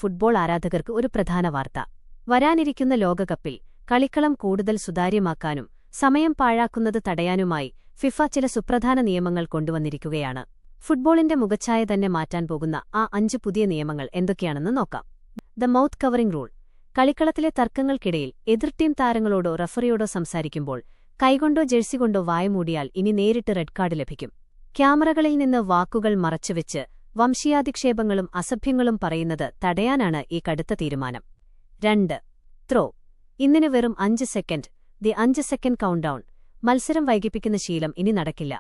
Football ആരാധകർക്ക് ഒരു പ്രധാന വാർത്ത. വരാനിരിക്കുന്ന ലോകകപ്പിൽ കളിക്കളം കൂടുതൽ സുതാര്യമാക്കാനും സമയം പാഴാക്കുന്നത് തടയാനുമായി ഫിഫ ചില സുപ്രധാന നിയമങ്ങൾ കൊണ്ടുവന്നിരിക്കുകയാണ്. ഫുട്ബോളിന്റെ മുഖച്ഛായ തന്നെ മാറ്റാൻ പോകുന്ന ആ 5 പുതിയ നിയമങ്ങൾ എന്തൊക്കെയാണെന്ന് നോക്കാം. The mouth covering rule. കളിക്കളത്തിലെ തർക്കങ്ങൾക്കിടയിൽ എതിർ ടീം താരങ്ങളോടോ റഫറിയോടോ സംസാരിക്കുമ്പോൾ കൈകൊണ്ടോ ജേഴ്സി കൊണ്ടോ വായമൂടിയാൽ ഇനി നേരിട്ട് റെഡ് കാർഡ് ലഭിക്കും. ക്യാമറകളിൽ നിന്ന് വാക്കുകൾ മറച്ചുവെച്ച് വംശീയാധിക്ഷേപങ്ങളും അസഭ്യങ്ങളും പറയുന്നത് തടയാനാണ് ഈ കടുത്ത തീരുമാനം. 2. ത്രോ. ഇന്നിന് വെറും 5 സെക്കൻഡ്, ദി 5 സെക്കൻഡ് കൗണ്ട്ഡൗൺ. മത്സരം വൈകിപ്പിക്കുന്ന ശീലം ഇനി നടക്കില്ല.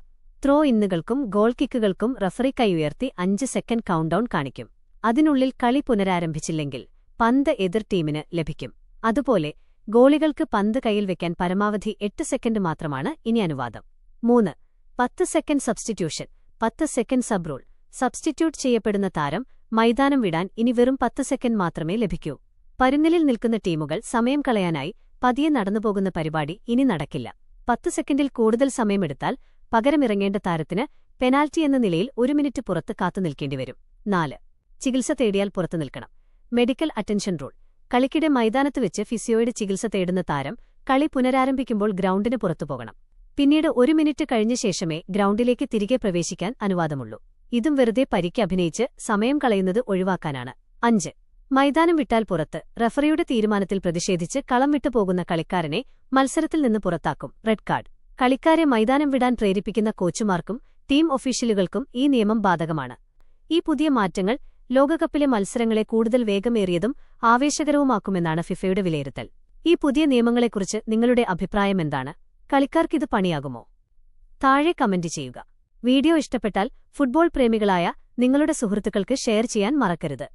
ത്രോ ഇന്നുകൾക്കും ഗോൾ കിക്കുകൾക്കും റഫറി കൈയുയർത്തി 5 സെക്കൻഡ് കൗണ്ട്ഡൗൺ കാണിക്കും. അതിനുള്ളിൽ കളി പുനരാരംഭിച്ചില്ലെങ്കിൽ പന്ത് എതിർ ടീമിന് ലഭിക്കും. അതുപോലെ ഗോളികൾക്ക് പന്ത് കയ്യിൽ വെക്കാൻ പരമാവധി 8 സെക്കൻഡ് മാത്രമാണ് ഇനി അനുവാദം. 3. 10 second substitution. 10 second sub rule. Substitute ചെയ്യപ്പെടുന്ന താരം മൈതാനം വിടാൻ ഇനി വെറും 10 സെക്കൻഡ് മാത്രമേ ലഭിക്കൂ. പരുങ്ങലിൽ നിൽക്കുന്ന ടീമുകൾ സമയം കളയാനായി പതിയെ നടന്നുപോകുന്ന പരിപാടി ഇനി നടക്കില്ല. 10 സെക്കൻഡിൽ കൂടുതൽ സമയമെടുത്താൽ പകരമിറങ്ങേണ്ട താരത്തിന് പെനാൽറ്റി എന്ന നിലയിൽ 1 മിനിറ്റ് പുറത്ത് കാത്തുനിൽക്കേണ്ടിവരും. 4. ചികിത്സ തേടിയാൽ പുറത്തു നിൽക്കണം. Medical attention rule. കളിക്കിടെ മൈതാനത്ത് വെച്ച് ഫിസിയോയുടെ ചികിത്സ തേടുന്ന താരം കളി പുനരാരംഭിക്കുമ്പോൾ ഗ്രൗണ്ടിന് പുറത്തുപോകണം. പിന്നീട് 1 മിനിറ്റ് കഴിഞ്ഞ ശേഷമേ ഗ്രൗണ്ടിലേക്ക് തിരികെ പ്രവേശിക്കാൻ അനുവാദമുള്ളൂ. ഇതും വെറുതെ പരിക്ക് അഭിനയിച്ച് സമയം കളയുന്നത് ഒഴിവാക്കാനാണ്. 5. മൈതാനം വിട്ടാൽ പുറത്ത്. റഫറിയുടെ തീരുമാനത്തിൽ പ്രതിഷേധിച്ച് കളം വിട്ടുപോകുന്ന കളിക്കാരനെ മത്സരത്തിൽ നിന്ന് പുറത്താക്കും. Red card. കളിക്കാരെ മൈതാനം വിടാൻ പ്രേരിപ്പിക്കുന്ന കോച്ചുമാർക്കും ടീം ഒഫീഷ്യലുകൾക്കും ഈ നിയമം ബാധകമാണ്. ഈ പുതിയ മാറ്റങ്ങൾ ലോകകപ്പിലെ മത്സരങ്ങളെ കൂടുതൽ വേഗമേറിയതും ആവേശകരവുമാക്കുമെന്നാണ് ഫിഫയുടെ വിലയിരുത്തൽ. ഈ പുതിയ നിയമങ്ങളെക്കുറിച്ച് നിങ്ങളുടെ അഭിപ്രായമെന്താണ്? കളിക്കാർക്കിത് പണിയാകുമോ? താഴെ കമന്റ് ചെയ്യുക. വീഡിയോ ഇഷ്ടപ്പെട്ടാൽ ഫുട്ബോൾ പ്രേമികളായ നിങ്ങളുടെ സുഹൃത്തുക്കൾക്ക് ഷെയർ ചെയ്യാൻ മറക്കരുത്.